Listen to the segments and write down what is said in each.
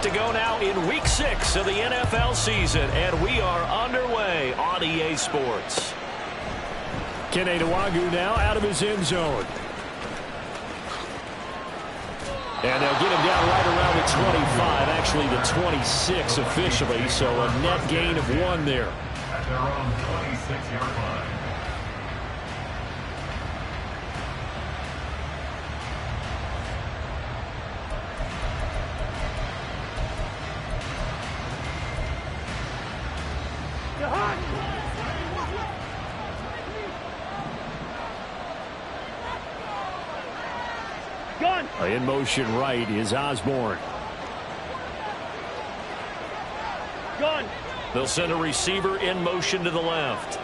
to go now in Week 6 of the NFL season, and we are underway on EA Sports. Kene Nwangu now out of his end zone. And they'll get him down right around the 25, actually the 26 officially, so a net gain of 1 there. At their own 26-yard line. In motion right is Osborne. They'll send a receiver in motion to the left.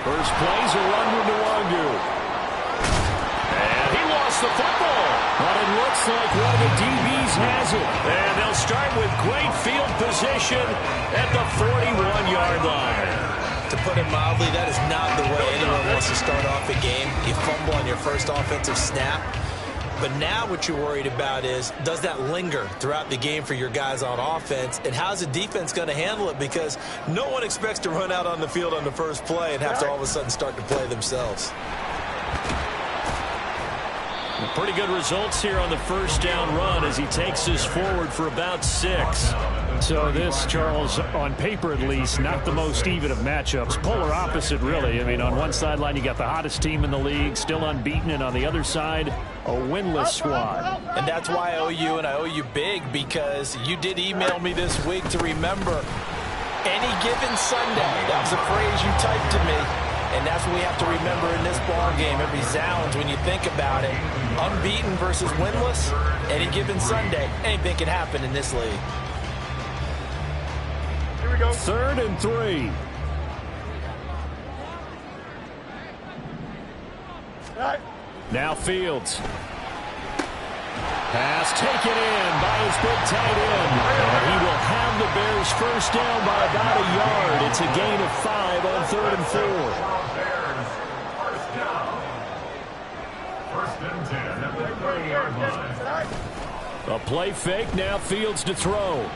First play's a run with Nwangu. And he lost the football. But it looks like one of the DBs has it. And they'll start with great field position at the 41-yard line. To put it mildly, that is not the way anyone wants to start off a game. You fumble on your first offensive snap. But now what you're worried about is, does that linger throughout the game for your guys on offense? And how's the defense going to handle it? Because no one expects to run out on the field on the first play and have to all of a sudden start to play themselves. Pretty good results here on the first down run as he takes us forward for about 6. So this, Charles, on paper at least, not the most even of matchups. Polar opposite, really. I mean, on one sideline, you got the hottest team in the league, still unbeaten, and on the other side, a winless squad. And that's why I owe you, and I owe you big, because you did email me this week to remember any given Sunday. That was a phrase you typed to me. And that's what we have to remember in this ball game. It resounds when you think about it. Unbeaten versus winless, any given Sunday, anything can happen in this league. Here we go. 3rd and 3. Now Fields. Pass taken in by his big tight end. And he will have the Bears first down by about a yard. It's a gain of 5 on 3rd and 4. A play fake, now Fields to throw.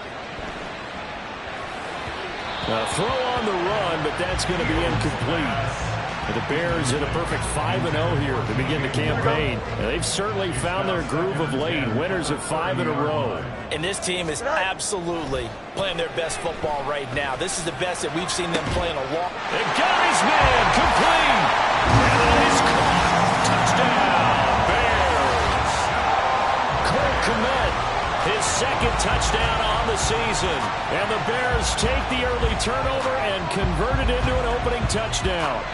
A throw on the run, but that's going to be incomplete. The Bears in a perfect 5-0 here to begin the campaign. They've certainly found their groove of late, winners of 5 in a row. And this team is absolutely playing their best football right now. This is the best that we've seen them play in a long time. And got his man complete. And it's caught. Touchdown, Bears. Cole Kmet, his 2nd touchdown on the season. And the Bears take the early turnover and convert it into an opening touchdown.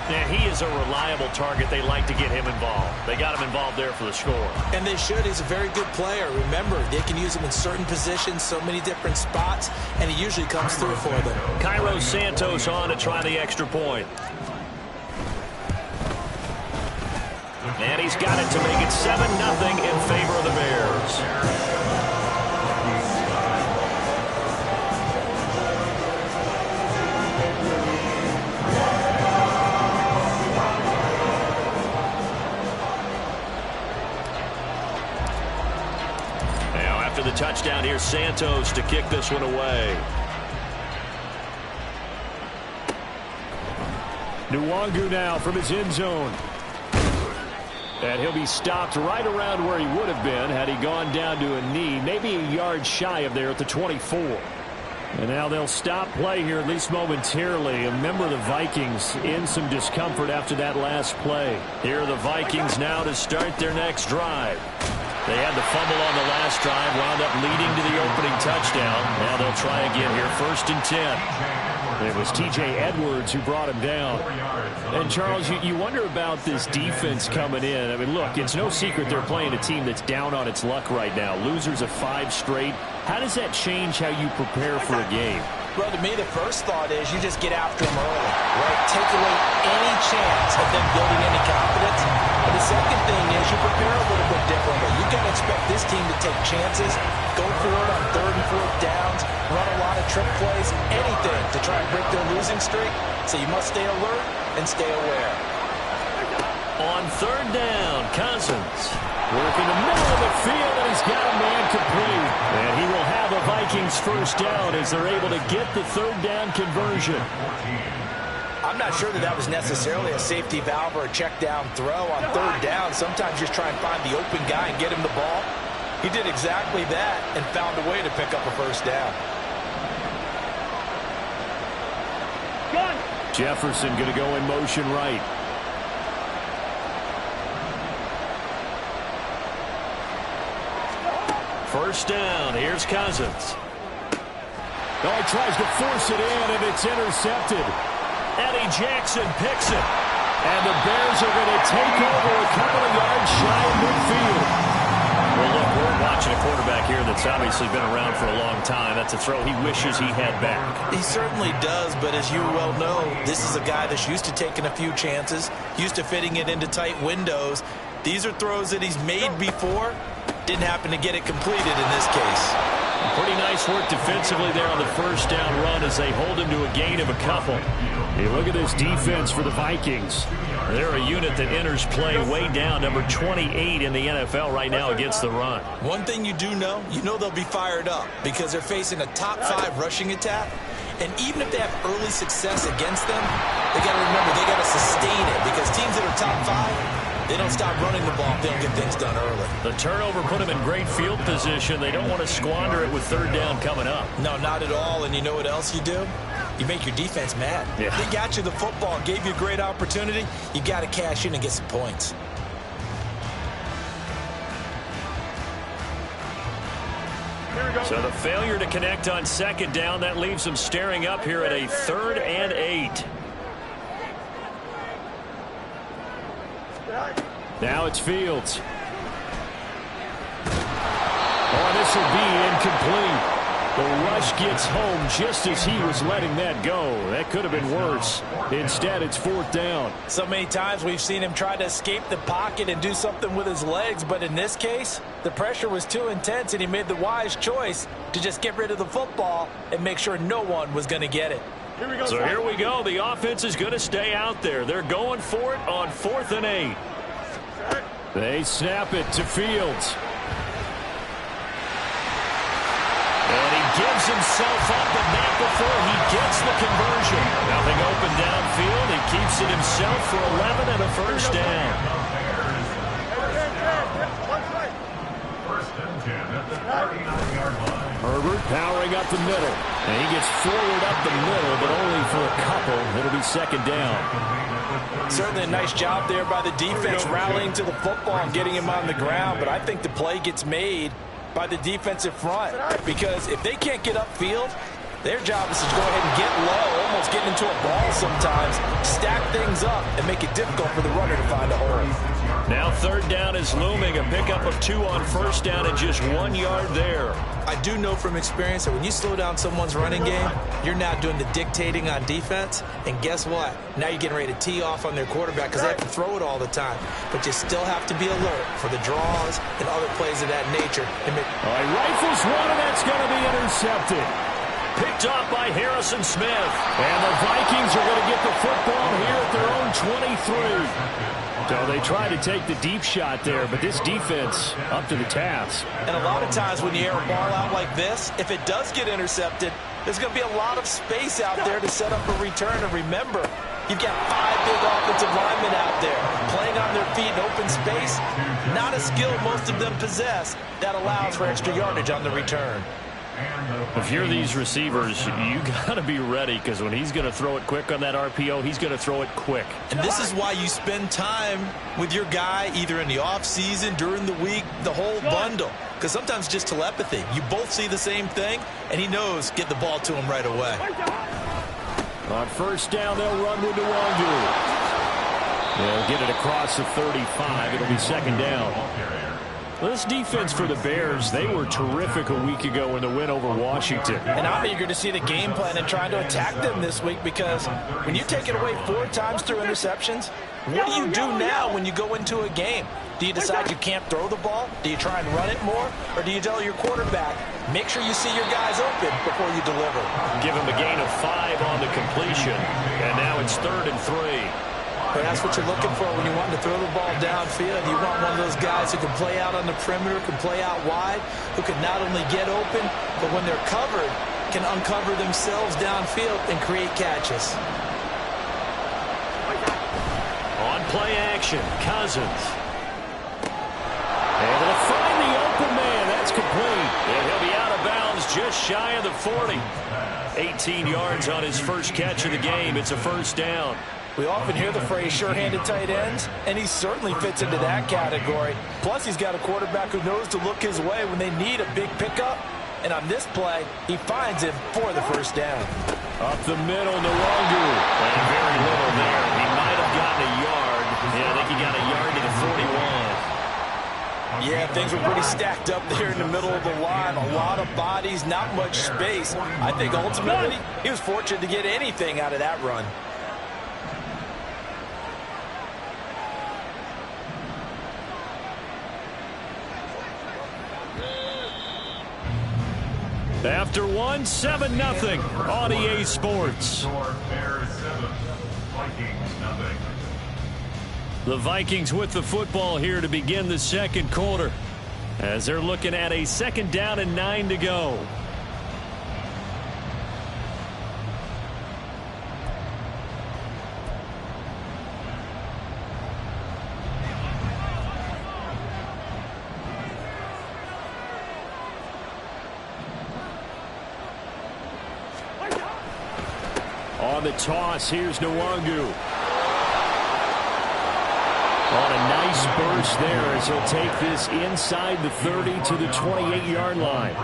And he is a reliable target. They like to get him involved. They got him involved there for the score. And they should. He's a very good player. Remember, they can use him in certain positions, so many different spots, and he usually comes through for them. Cairo Santos on to try the extra point. And he's got it to make it 7-0 in favor of the Bears. The touchdown here, Santos to kick this one away. Nwangu now from his end zone. And he'll be stopped right around where he would have been had he gone down to a knee, maybe a yard shy of there at the 24. And now they'll stop play here, at least momentarily. A member of the Vikings in some discomfort after that last play. Here are the Vikings now to start their next drive. They had the fumble on the last drive, wound up leading to the opening touchdown. Now they'll try again here, 1st and 10. It was T.J. Edwards who brought him down. And, Charles, you wonder about this defense coming in. I mean, look, it's no secret they're playing a team that's down on its luck right now. Losers of 5 straight. How does that change how you prepare for a game? Well, to me, the first thought is you just get after them early, right? Take away any chance of them building any confidence. And the second thing is you prepare a little bit differently. You got to expect this team to take chances, go for it on 3rd and 4th downs, run a lot of trick plays, anything to try and break their losing streak. So you must stay alert and stay aware. On third down, Cousins. Working the middle of the field, and he's got a man complete. And he will have a Vikings first down as they're able to get the third down conversion. I'm not sure that was necessarily a safety valve or a check down throw on third down. Sometimes just try and find the open guy and get him the ball. He did exactly that and found a way to pick up a first down. Jefferson going to go in motion right. First down. Here's Cousins. Oh, he tries to force it in, and it's intercepted. Eddie Jackson picks it. And the Bears are going to take over a couple of yards shy of midfield. Well, look, we're watching a quarterback here that's obviously been around for a long time. That's a throw he wishes he had back. He certainly does, but as you well know, this is a guy that's used to taking a few chances, used to fitting it into tight windows. These are throws that he's made before. Didn't happen to get it completed in this case. Pretty nice work defensively there on the first down run as they hold him to a gain of a couple. Hey, look at this defense for the Vikings. They're a unit that enters play way down, number 28 in the NFL right now against the run. One thing you do know, they'll be fired up because they're facing a top 5 rushing attack. And even if they have early success against them, they got to remember they got to sustain it because teams that are top 5, they don't stop running the ball if they don't get things done early. The turnover put them in great field position. They don't want to squander it with third down coming up. No, not at all. And you know what else you do? You make your defense mad. Yeah. They got you the football, gave you a great opportunity. You got to cash in and get some points. So the failure to connect on second down, that leaves them staring up here at a 3rd and 8. Now it's Fields. Oh, this will be incomplete. The rush gets home just as he was letting that go. That could have been worse. Instead, it's 4th down. So many times we've seen him try to escape the pocket and do something with his legs, but in this case, the pressure was too intense, and he made the wise choice to just get rid of the football and make sure no one was going to get it. So here we go. The offense is going to stay out there. They're going for it on 4th and 8. They snap it to Fields. And he gives himself up, but not before he gets the conversion. Nothing open downfield. He keeps it himself for 11 and a first down. First and 10 at the 39-yard line. Herbert powering up the middle. And he gets forward up the middle, but only for a couple. It'll be 2nd down. Certainly a nice job there by the defense rallying to the football and getting him on the ground, but I think the play gets made by the defensive front because if they can't get upfield, their job is to go ahead and get low, almost getting into a ball sometimes, stack things up, and make it difficult for the runner to find a hole. Now 3rd down is looming, a pickup of 2 on first down and just 1 yard there. I do know from experience that when you slow down someone's running game, you're now doing the dictating on defense, and guess what? Now you're getting ready to tee off on their quarterback because they have to throw it all the time. But you still have to be alert for the draws and other plays of that nature. All right, rifles one, and that's going to be intercepted. Picked off by Harrison Smith. And the Vikings are going to get the football here at their own 23. So they try to take the deep shot there, but this defense up to the task. And a lot of times when you air a ball out like this, if it does get intercepted, there's going to be a lot of space out there to set up a return. And remember, you've got 5 big offensive linemen out there playing on their feet in open space. Not a skill most of them possess that allows for extra yardage on the return. If you're these receivers, you got to be ready because when he's going to throw it quick on that RPO, he's going to throw it quick. And this is why you spend time with your guy either in the offseason, during the week, the whole bundle. Because sometimes just telepathy. You both see the same thing, and he knows get the ball to him right away. On first down, they'll run with Nwangu. They'll get it across the 35. It'll be 2nd down. This defense for the Bears, they were terrific a week ago in the win over Washington. And I'm eager to see the game plan and try to attack them this week because when you take it away 4 times through interceptions, what do you do now when you go into a game? Do you decide you can't throw the ball? Do you try and run it more? Or do you tell your quarterback, make sure you see your guys open before you deliver? Give him a gain of 5 on the completion. And now it's 3rd and 3. But that's what you're looking for when you want to throw the ball downfield. You want one of those guys who can play out on the perimeter, can play out wide, who can not only get open, but when they're covered, can uncover themselves downfield and create catches. On play action, Cousins. Able to find the open man. That's complete. And he'll be out of bounds just shy of the 40. 18 yards on his first catch of the game. It's a first down. We often hear the phrase sure-handed tight ends, and he certainly fits into that category. Plus, he's got a quarterback who knows to look his way when they need a big pickup. And on this play, he finds him for the first down. Up the middle, Nwangu. And very little there. He might have gotten a yard. Yeah, I think he got a yard to the 41. Yeah, things were pretty stacked up there in the middle of the line. A lot of bodies, not much space. I think ultimately he was fortunate to get anything out of that run. After one, 7-0 on EA Sports. Bears 7, Vikings 0. The Vikings with the football here to begin the second quarter, as they're looking at a second down and 9 to go. On the toss, here's Nwangu. On a nice burst there as he'll take this inside the 30 to the 28-yard line.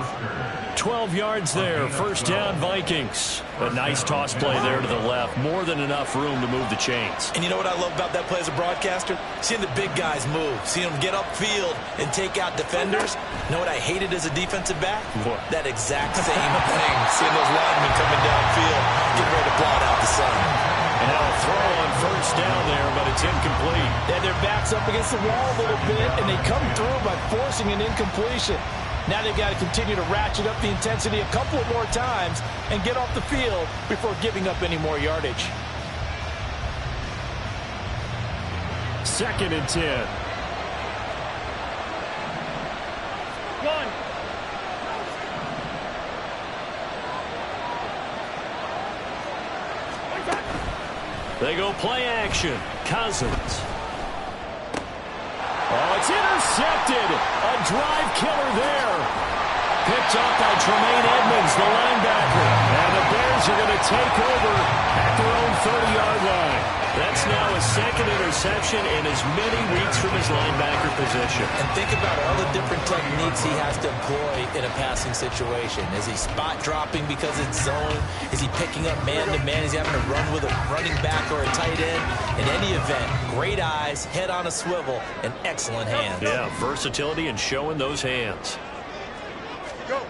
12 yards there, first down Vikings. A nice toss play there to the left. More than enough room to move the chains. And you know what I love about that play as a broadcaster? Seeing the big guys move. Seeing them get upfield and take out defenders. You know what I hated as a defensive back? What? That exact same thing. Seeing those linemen coming downfield, getting ready to blot out the sun. And a throw on first down there, but it's incomplete. Yeah, their back's up against the wall a little bit, and they come through by forcing an incompletion. Now they've got to continue to ratchet up the intensity a couple of more times and get off the field before giving up any more yardage. 2nd and 10. They go play action. Cousins. Oh, it's intercepted. A drive killer there. Picked up by Tremaine Edmonds, the linebacker. And the Bears are going to take over at their own 30-yard line. That's now his second interception in as many weeks from his linebacker position. And think about all the different techniques he has to employ in a passing situation. Is he spot dropping because it's zone? Is he picking up man-to-man? Is he having to run with a running back or a tight end? In any event, great eyes, head on a swivel, and excellent hands. Yeah, versatility and showing those hands. Go.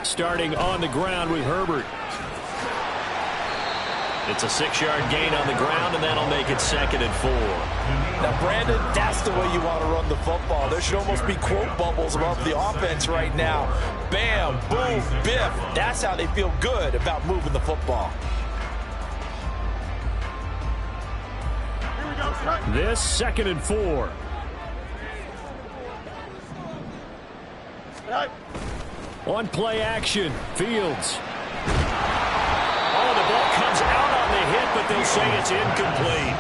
Starting on the ground with Herbert. It's a 6-yard gain on the ground, and that'll make it 2nd and 4. Now, Brandon, that's the way you want to run the football. There should almost be quote bubbles above the offense right now. Bam, boom, biff. That's how they feel good about moving the football. This 2nd and 4. On play action, Fields. Oh, the ball comes out on the hit, but they say it's incomplete.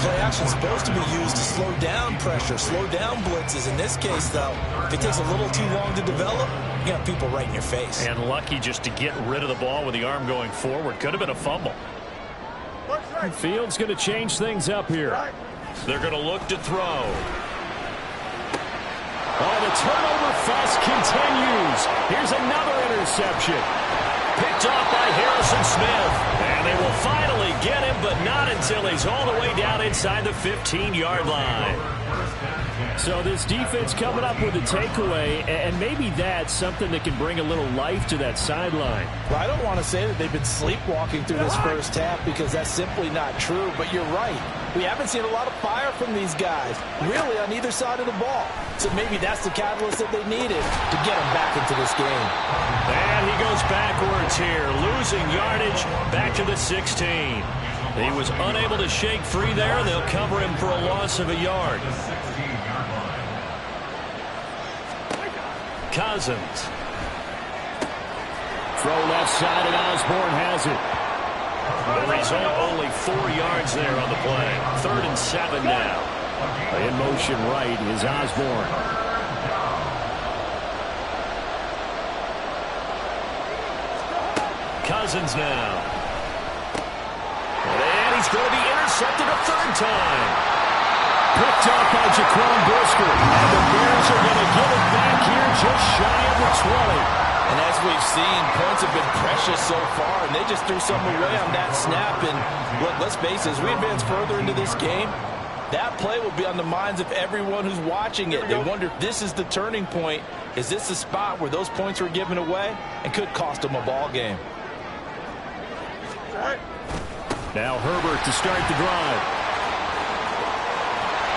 Play action is supposed to be used to slow down pressure, slow down blitzes. In this case, though, if it takes a little too long to develop, you got people right in your face. And lucky just to get rid of the ball with the arm going forward. Could have been a fumble. Fields going to change things up here. They're going to look to throw. Oh, the turnover fuss continues. Here's another interception. Picked off by Harrison Smith. And they will finally get him, but not until he's all the way down inside the 15-yard line. So this defense coming up with a takeaway, and maybe that's something that can bring a little life to that sideline. Well, I don't want to say that they've been sleepwalking through this first half because that's simply not true, but you're right. We haven't seen a lot of fire from these guys, really on either side of the ball. So maybe that's the catalyst that they needed to get them back into this game. And he goes backwards here, losing yardage back to the 16. He was unable to shake free there, and they'll cover him for a loss of a yard. Cousins. Throw left side, and Osborne has it. The result, only 4 yards there on the play. 3rd and 7 now. In motion right is Osborne. Cousins now. And he's going to be intercepted a 3rd time. Picked up by Jaquan Brisker. And the Bears are going to get it back here just shy of the 20. And as we've seen, points have been precious so far, and they just threw something away on that snap. And look, let's face it, as we advance further into this game, that play will be on the minds of everyone who's watching it. They wonder if this is the turning point. Is this the spot where those points were given away and could cost them a ball game? Now Herbert to start the drive.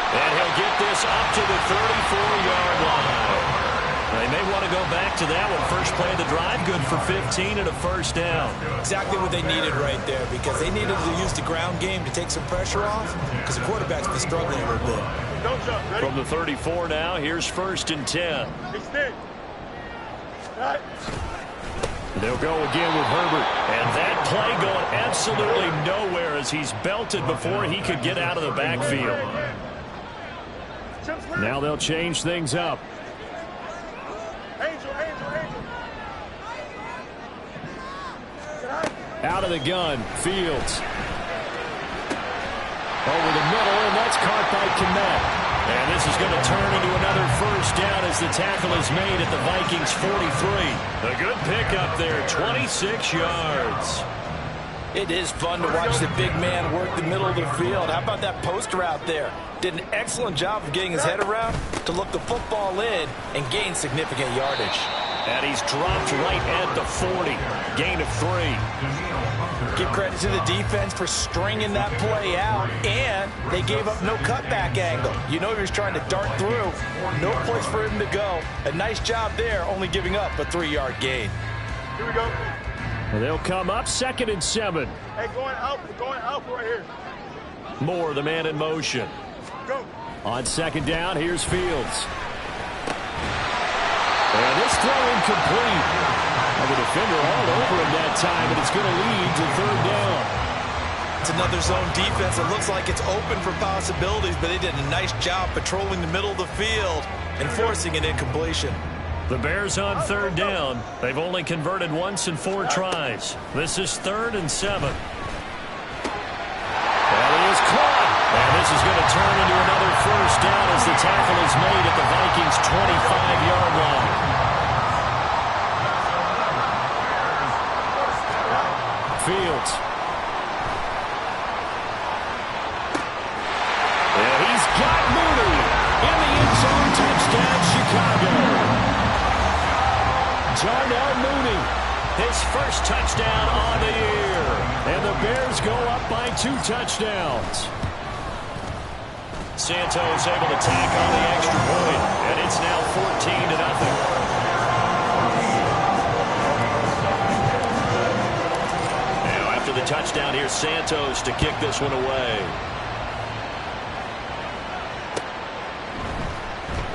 And he'll get this up to the 34-yard line. They may want to go back to that one. First play of the drive, good for 15 and a 1st down. Exactly what they needed right there, because they needed to use the ground game to take some pressure off, because the quarterback's been struggling a little bit. From the 34 now, here's 1st and 10. They'll go again with Herbert. And that play going absolutely nowhere as he's belted before he could get out of the backfield. Now they'll change things up. Out of the gun, Fields. Over the middle, and that's caught by Kmet. And this is going to turn into another 1st down as the tackle is made at the Vikings 43. A good pickup there, 26 yards. It is fun to watch the big man work the middle of the field. How about that post route there? Did an excellent job of getting his head around to look the football in and gain significant yardage. And he's dropped right at the 40. Gain of 3. Give credit to the defense for stringing that play out, and they gave up no cutback angle. You know he was trying to dart through. No place for him to go. A nice job there, only giving up a 3-yard gain. Here we go. And they'll come up 2nd and 7. Hey, going out right here. Moore, the man in motion. Go. On 2nd down, here's Fields. And this throw incomplete. And the defender all over him that time, and it's going to lead to 3rd down. It's another zone defense. It looks like it's open for possibilities, but they did a nice job patrolling the middle of the field and forcing an incompletion. The Bears on 3rd down. They've only converted once in 4 tries. This is 3rd and 7. And he is caught. And this is going to turn into another 1st down as the tackle is made at the Vikings 25-yard line. Fields. And he's got Mooney in the end zone. Touchdown, Chicago. Darnell Mooney, his 1st touchdown on the year. And the Bears go up by 2 touchdowns. Santos able to tack on the extra point, and it's now 14-0. Now after the touchdown, here's Santos to kick this one away.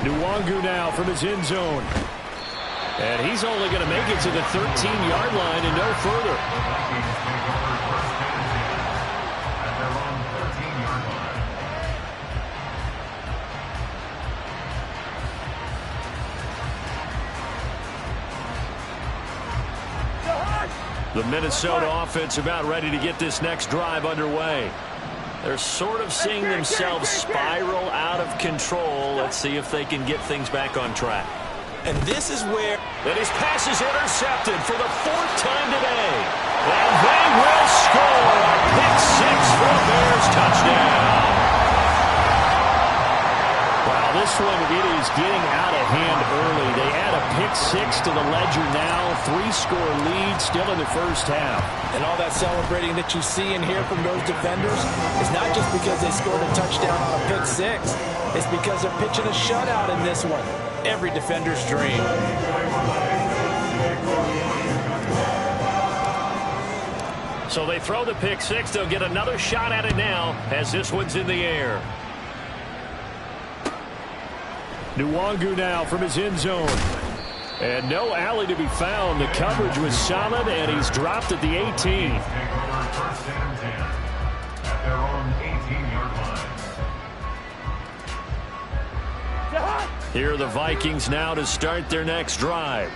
Nwangu now from his end zone. And he's only going to make it to the 13-yard line and no further. The Minnesota offense about ready to get this next drive underway. They're sort of seeing themselves spiral out of control. Let's see if they can get things back on track. And this is where... And his pass is intercepted for the 4th time today. And they will score a pick 6 for a Bears touchdown. Wow, this one, it is getting out of hand early. They add a pick 6 to the ledger now. 3-score lead still in the 1st half. And all that celebrating that you see and hear from those defenders is not just because they scored a touchdown on a pick 6. It's because they're pitching a shutout in this one. Every defender's dream. So they throw the pick six. They'll get another shot at it now as this one's in the air. Nwangu now from his end zone. And no alley to be found. The coverage was solid, and he's dropped at the 18. Take over first and 10 at their own 18-yard line. Here are the Vikings now to start their next drive.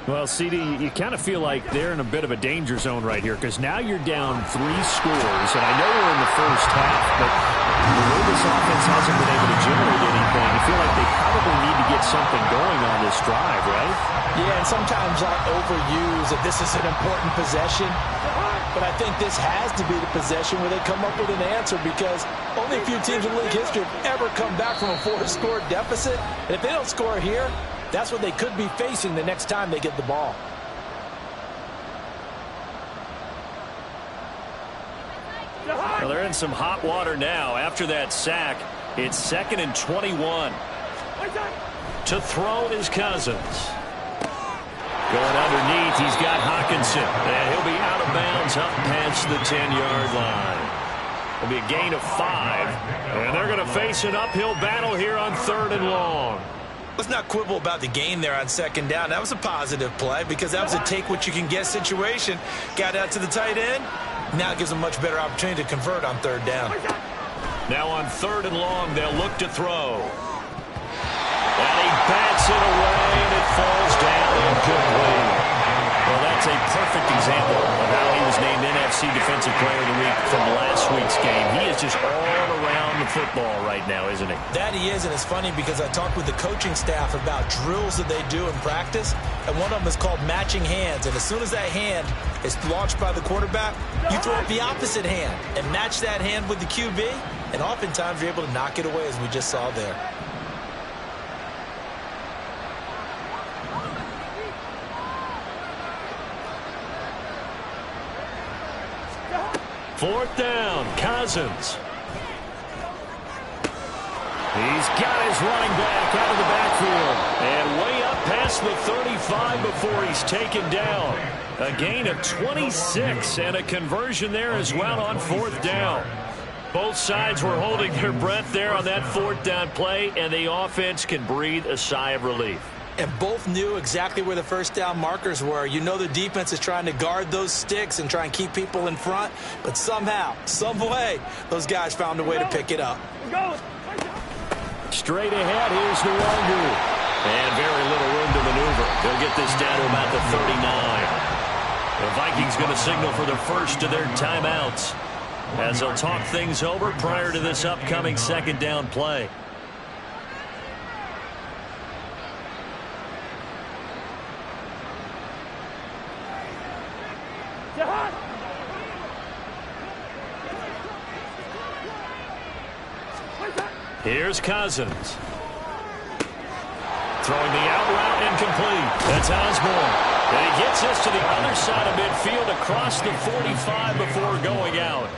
Well, CD, you kind of feel like they're in a bit of a danger zone right here because now you're down 3 scores, and I know we're in the first half, but the way this offense hasn't been able to generate anything, you feel like they probably need to get something going on this drive, right? Yeah, and sometimes I overuse that this is an important possession, but I think this has to be the possession where they come up with an answer because only a few teams in league history have ever come back from a 4-score deficit, and if they don't score here, that's what they could be facing the next time they get the ball. Well, they're in some hot water now. After that sack, it's 2nd and 21. To throw is Cousins. Going underneath, he's got Hawkinson. And he'll be out of bounds up past the 10-yard line. It'll be a gain of 5. And they're going to face an uphill battle here on 3rd and long. Let's not quibble about the gain there on 2nd down. That was a positive play because that was a take-what-you-can-get situation. Got out to the tight end. Now it gives them a much better opportunity to convert on 3rd down. Now on 3rd and long, they'll look to throw. And he bats it away, and it falls down incomplete. Well, that's a perfect example of how he was named NFC Defensive Player of the Week from last week's game. He is just all around the football right now, isn't he? That he is, and it's funny because I talked with the coaching staff about drills that they do in practice, and one of them is called matching hands. And as soon as that hand is launched by the quarterback, you throw up the opposite hand and match that hand with the QB, and oftentimes you're able to knock it away, as we just saw there. Fourth down, Cousins. He's got his running back out of the backfield. And way up past the 35 before he's taken down. A gain of 26 and a conversion there as well on 4th down. Both sides were holding their breath there on that 4th down play, and the offense can breathe a sigh of relief. And both knew exactly where the first down markers were. You know the defense is trying to guard those sticks and try and keep people in front. But somehow, some way, those guys found a way to pick it up. Straight ahead, here's Nwangu. And very little room to maneuver. They'll get this down to about the 39. The Vikings going to signal for the first of their timeouts as they'll talk things over prior to this upcoming 2nd down play. Here's Cousins. Throwing the out route incomplete. That's Osborne. And he gets this to the other side of midfield across the 45 before going out.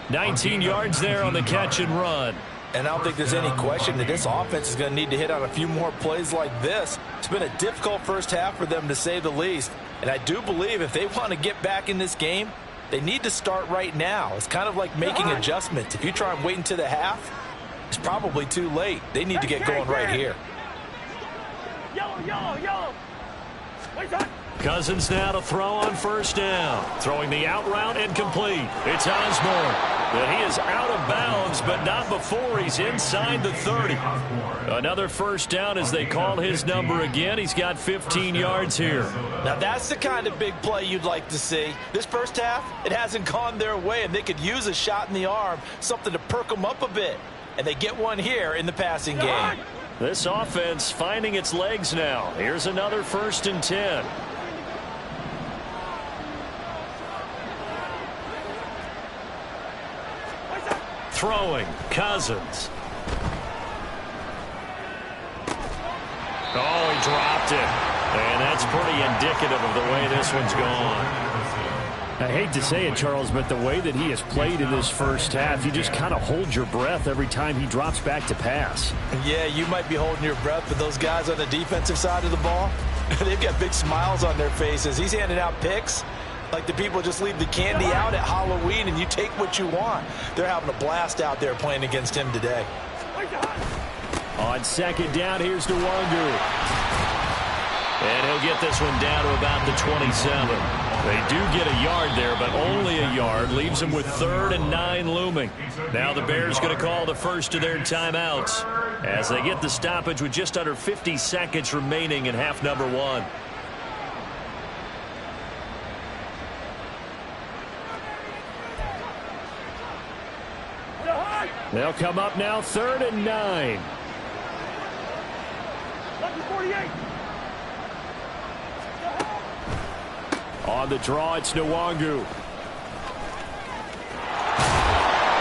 19 yards there on the catch and run. And I don't think there's any question that this offense is going to need to hit on a few more plays like this. It's been a difficult first half for them, to say the least. And I do believe if they want to get back in this game, they need to start right now. It's kind of like making adjustments. If you try and wait until the half, it's probably too late. They need to get going right here. Cousins now to throw on 1st down. Throwing the out route incomplete. It's Osborne. But he is out of bounds, but not before he's inside the 30. Another 1st down as they call his number again. He's got 15 yards here. Now that's the kind of big play you'd like to see. This first half, it hasn't gone their way, and they could use a shot in the arm, something to perk them up a bit. And they get one here in the passing game. This offense finding its legs now. Here's another 1st and 10. Throwing, Cousins. Oh, he dropped it. And that's pretty indicative of the way this one's gone. I hate to say it, Charles, but the way that he has played in this first half, you just kind of hold your breath every time he drops back to pass. Yeah, you might be holding your breath, but those guys on the defensive side of the ball, they've got big smiles on their faces. He's handing out picks. Like the people just leave the candy out at Halloween and you take what you want. They're having a blast out there playing against him today. On second down, here's Nwangu. And he'll get this one down to about the 27. They do get a yard there, but only a yard. Leaves them with 3rd and 9 looming. Now the Bears going to call the first of their timeouts as they get the stoppage with just under 50 seconds remaining in half number 1. They'll come up now 3rd and 9. 48. On the draw, it's Nwangu.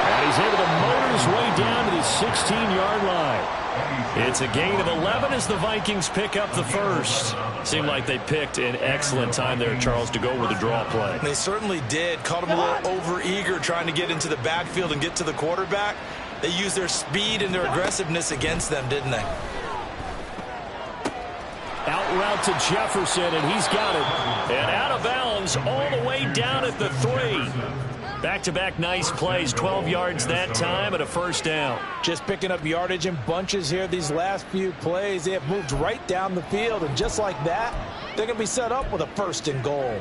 And he's able to motor his way down to the 16-yard line. It's a gain of 11 as the Vikings pick up the first. Seemed like they picked an excellent time there, Charles, to go with the draw play. They certainly did. Caught him a little over-eager trying to get into the backfield and get to the quarterback. They used their speed and their aggressiveness against them, didn't they? Out route to Jefferson, and he's got it. And out of bounds all the way down at the 3. Back-to-back nice plays, 12 yards that time and a first down. Just picking up yardage in bunches here these last few plays. They have moved right down the field, and just like that, they're going to be set up with a 1st and goal.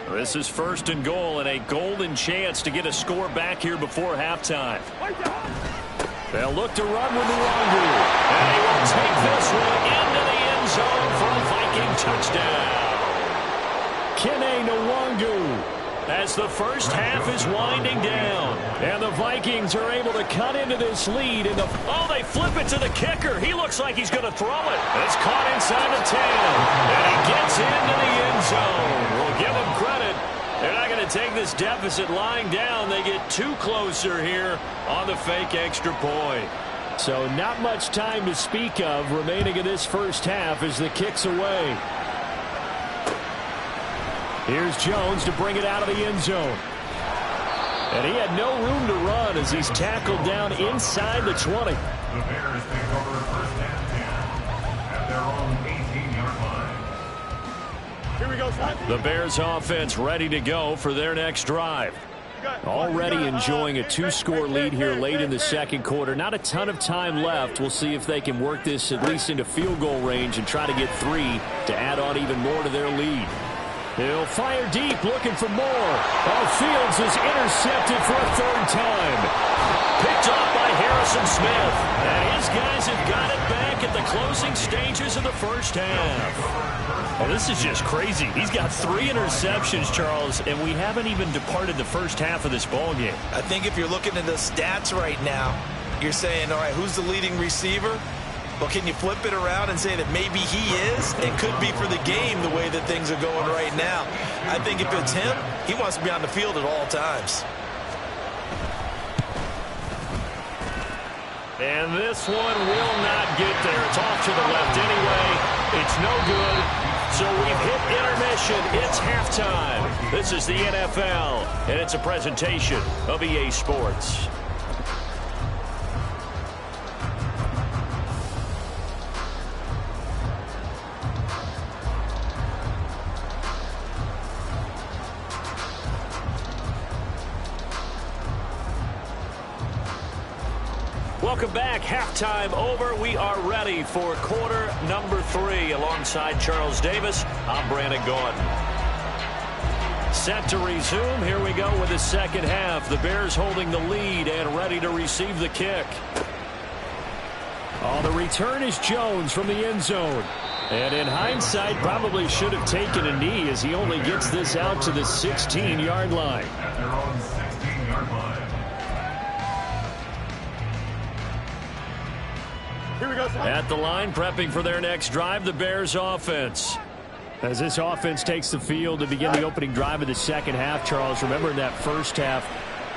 This is 1st and goal and a golden chance to get a score back here before halftime. They'll look to run with Nwangu. And he will take this one into the end zone for a Viking touchdown. Kene Nwangu as the first half is winding down. And the Vikings are able to cut into this lead. And they flip it to the kicker. He looks like he's going to throw it. It's caught inside the 10. And he gets into the end zone. We'll give him credit. They're not going to take this deficit lying down. They get 2 closer here on the fake extra point. So not much time to speak of remaining in this first half as the kick's away. Here's Jones to bring it out of the end zone. And he had no room to run as he's tackled down inside the 20. The Bears take over 1st and 10 at their own 18-yard line. Here we go, son. The Bears offense ready to go for their next drive. Already enjoying a 2-score lead here late in the second quarter. Not a ton of time left. We'll see if they can work this at least into field goal range and try to get 3 to add on even more to their lead. He'll fire deep, looking for more. Fields is intercepted for a 3rd time. Picked off by Harrison Smith. And his guys have got it back at the closing stages of the first half. This is just crazy. He's got 3 interceptions, Charles, and we haven't even departed the first half of this ballgame. I think if you're looking at the stats right now, you're saying, all right, who's the leading receiver? Well, can you flip it around and say that maybe he is and could be for the game the way that things are going right now? I think if it's him, he wants to be on the field at all times. And this one will not get there. It's off to the left anyway. It's no good. So we've hit intermission. It's halftime. This is the NFL, and it's a presentation of EA Sports. Welcome back. Halftime over. We are ready for quarter number 3. Alongside Charles Davis, I'm Brandon Gordon. Set to resume. Here we go with the second half. The Bears holding the lead and ready to receive the kick. Oh, the return is Jones from the end zone. And in hindsight, probably should have taken a knee as he only gets this out to the 16-yard line. At their own 16-yard line. Here we go, son. At the line, prepping for their next drive, the Bears offense. As this offense takes the field to begin the opening drive of the second half, Charles, remember in that first half,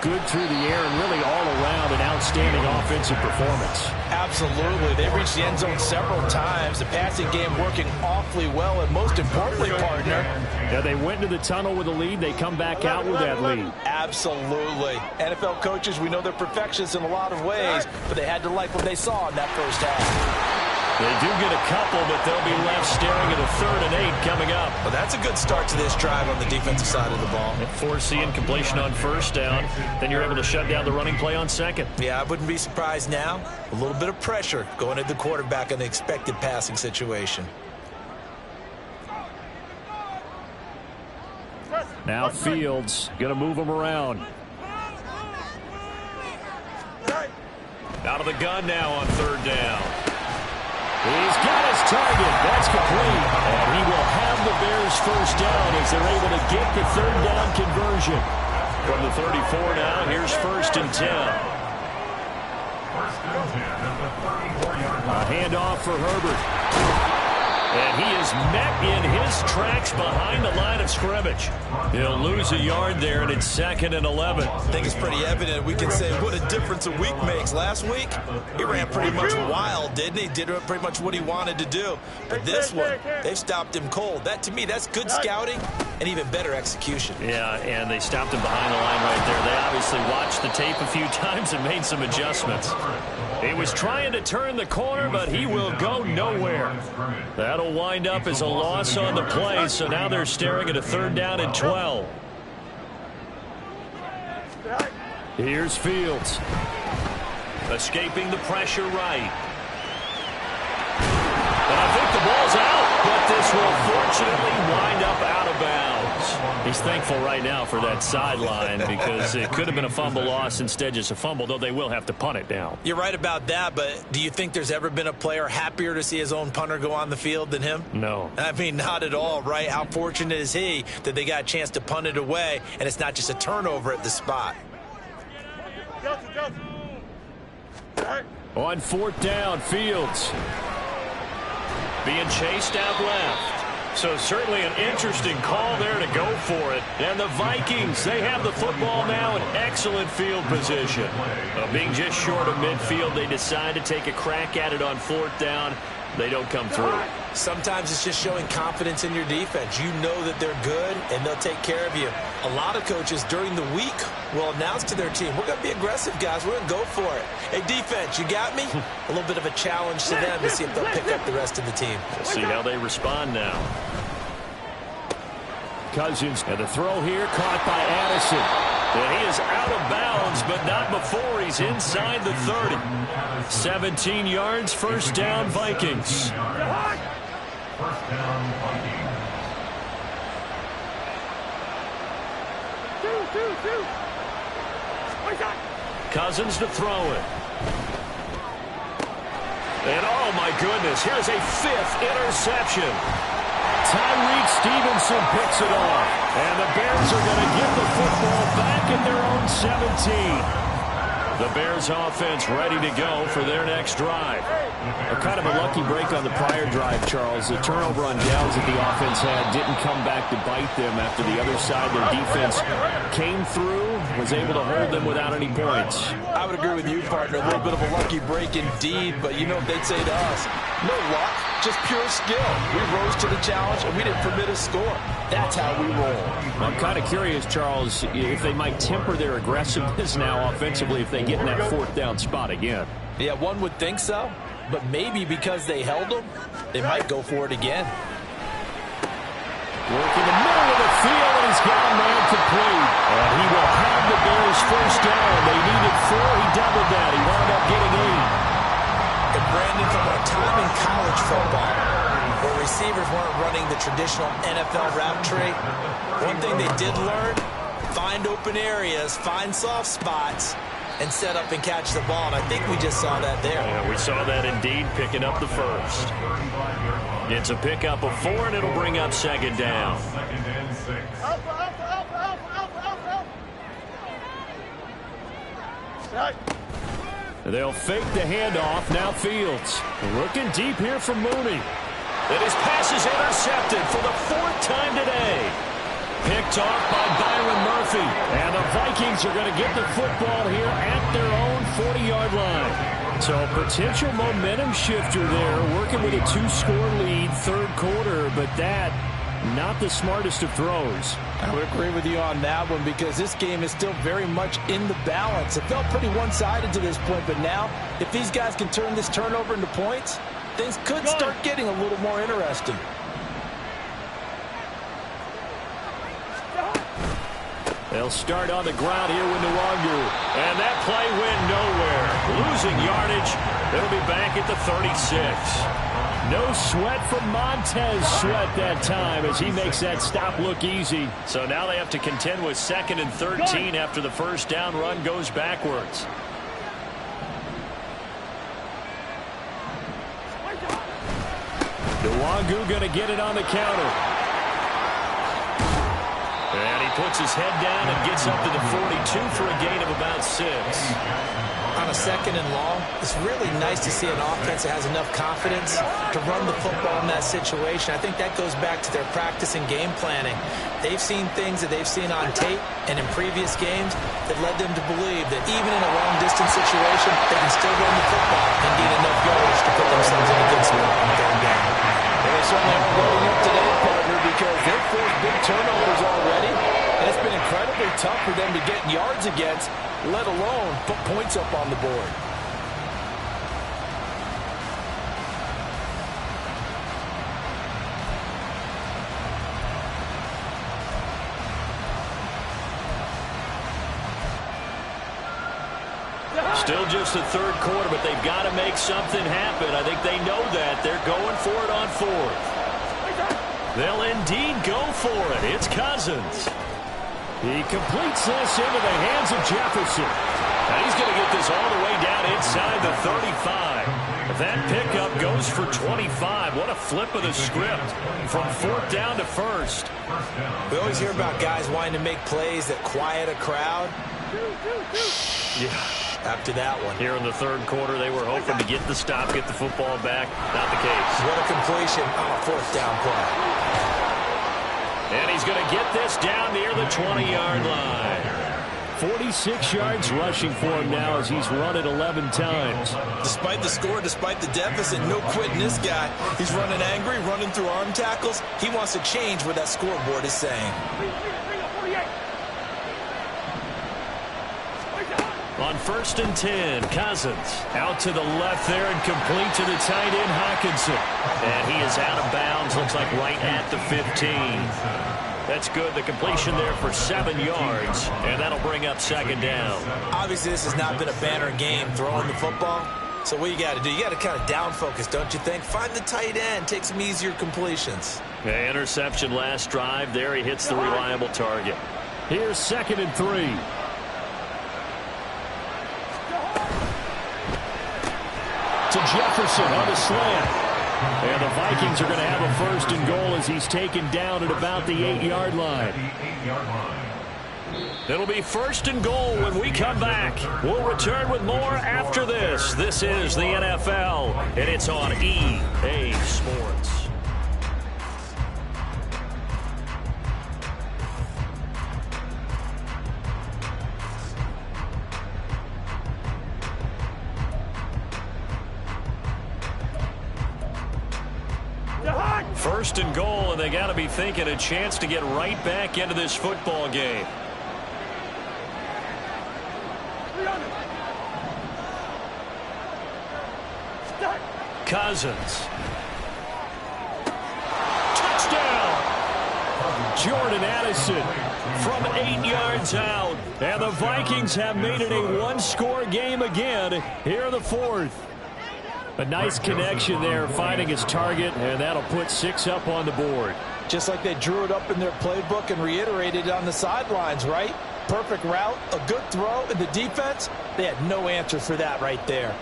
good through the air and really all around an outstanding offensive performance. Absolutely. They reached the end zone several times. The passing game working awfully well, and most importantly, partner. Yeah, they went into the tunnel with a lead. They come back out with that lead. Absolutely. NFL coaches, we know they're perfectionists in a lot of ways, but they had to like what they saw in that first half. They do get a couple, but they'll be left staring at a 3rd and 8 coming up. Well, that's a good start to this drive on the defensive side of the ball. Force the incompletion on 1st down. Then you're able to shut down the running play on 2nd. Yeah, I wouldn't be surprised now. A little bit of pressure going at the quarterback in an expected passing situation. Now Fields going to move him around. Out of the gun now on 3rd down. He's got his target. That's complete. And he will have the Bears 1st down as they're able to get the 3rd down conversion. From the 34 now, here's 1st and 10. A handoff for Herbert. And he is met in his tracks behind the line of scrimmage. He'll lose a yard there, and it's 2nd and 11. I think it's pretty evident. We can say what a difference a week makes. Last week, he ran pretty much wild, didn't he? Did pretty much what he wanted to do. But this one, they've stopped him cold. That, to me, that's good scouting and even better execution. Yeah, and they stopped him behind the line right there. They obviously watched the tape a few times and made some adjustments. He was trying to turn the corner, but he will go nowhere. That'll wind up as a loss on the play, so now they're staring at a 3rd down and 12. Here's Fields. Escaping the pressure right. And I think the ball's out, but this will fortunately wind up out of bounds. He's thankful right now for that sideline because it could have been a fumble loss, instead just a fumble, though they will have to punt it down. You're right about that, but do you think there's ever been a player happier to see his own punter go on the field than him? No. I mean, not at all, right? How fortunate is he that they got a chance to punt it away, and it's not just a turnover at the spot. On 4th down, Fields being chased out left. So certainly an interesting call there to go for it. And the Vikings, they have the football now in excellent field position. Being just short of midfield, they decide to take a crack at it on 4th down. They don't come through. Sometimes it's just showing confidence in your defense. You know that they're good, and they'll take care of you. A lot of coaches during the week will announce to their team, we're going to be aggressive, guys. We're going to go for it. Hey, defense, you got me? A little bit of a challenge to them to see if they'll pick up the rest of the team. We'll see how they respond now. Cousins, and the throw here caught by Addison. And he is out of bounds, but not before he's inside the 30. 17 yards, 1st down, Vikings. 1st down, Vikings. Cousins to throw it. And oh my goodness, here's a 5th interception. Tyreek Stevenson picks it off. And the Bears are going to get the football back at their own 17. The Bears offense ready to go for their next drive. A kind of a lucky break on the prior drive, Charles. The turnover on downs that the offense had didn't come back to bite them after the other side. Their defense came through, was able to hold them without any points. I would agree with you, partner. A little bit of a lucky break indeed, but you know what they'd say to us? No luck, just pure skill. We rose to the challenge, and we didn't permit a score. That's how we roll. I'm kind of curious, Charles, if they might temper their aggressiveness now offensively if they get in that 4th down spot again. Yeah, one would think so, but maybe because they held them, they might go for it again. Work in the middle of the field, and he's got a man complete. And he will have the Bears 1st down. They needed 4. He doubled that. He wound up getting 8. And Brandon, from our time in college football, where receivers weren't running the traditional NFL route tree, one thing they did learn, find open areas, find soft spots, and set up and catch the ball. And I think we just saw that there. Yeah, we saw that indeed, picking up the 1st. It's a pickup of 4, and it'll bring up 2nd down. 2nd and 6. They'll fake the handoff. Now Fields. Looking deep here for Mooney. And his pass is intercepted for the 4th time today. Picked off by Byron Murphy. And the Vikings are going to get the football here at their own 40-yard line. So a potential momentum shifter there, working with a 2-score lead, 3rd quarter, but that not the smartest of throws. I would agree with you on that one because this game is still very much in the balance. It felt pretty one-sided to this point, but now if these guys can turn this turnover into points, things could start getting a little more interesting. They'll start on the ground here with Nwangu. And that play went nowhere. Losing yardage. It'll be back at the 36. No sweat from Montez Sweat that time as he makes that stop look easy. So now they have to contend with 2nd and 13 after the first down run goes backwards. Nwangu going to get it on the counter. And he puts his head down and gets up to the 42 for a gain of about 6. On a 2nd and long, it's really nice to see an offense that has enough confidence to run the football in that situation. I think that goes back to their practice and game planning. They've seen things that they've seen on tape and in previous games that led them to believe that even in a long-distance situation, they can still run the football and gain enough yards to put themselves in a good spot on 3rd down. And they certainly are loading up today, partner, because they've forced big turnovers already, and it's been incredibly tough for them to get yards against, let alone put points up on the board. Still just the 3rd quarter, but they've got to make something happen. I think they know that. They're going for it on 4th. They'll indeed go for it. It's Cousins. He completes this into the hands of Jefferson. Now he's going to get this all the way down inside the 35. That pickup goes for 25. What a flip of the script from 4th down to 1st. We always hear about guys wanting to make plays that quiet a crowd. Yeah. After that one. Here in the 3rd quarter, they were hoping to get the stop, get the football back. Not the case. What a completion on a 4th down play. And he's going to get this down near the 20-yard line. 46 yards rushing for him now as he's run it 11 times. Despite the score, despite the deficit, no quitting this guy. He's running angry, running through arm tackles. He wants to change what that scoreboard is saying. On 1st and 10, Cousins out to the left there and complete to the tight end, Hockenson. And he is out of bounds, looks like right at the 15. That's good. The completion there for 7 yards, and that'll bring up 2nd down. Obviously, this has not been a banner game throwing the football. So what you got to do, you got to kind of down focus, don't you think? Find the tight end, take some easier completions. The interception last drive. There he hits the reliable target. Here's 2nd and 3. To Jefferson on the slant. And the Vikings are going to have a 1st and goal as he's taken down at about the 8-yard line. It'll be 1st and goal when we come back. We'll return with more after this. This is the NFL, and it's on EA Sports. First and goal, and they got to be thinking a chance to get right back into this football game. Cousins. Touchdown! Jordan Addison From 8 yards out. And the Vikings have made it a one-score game again here in the 4th. A nice connection there, finding his target, and that'll put 6 up on the board. Just like they drew it up in their playbook and reiterated it on the sidelines, right? Perfect route, a good throw, and the defense, they had no answer for that right there.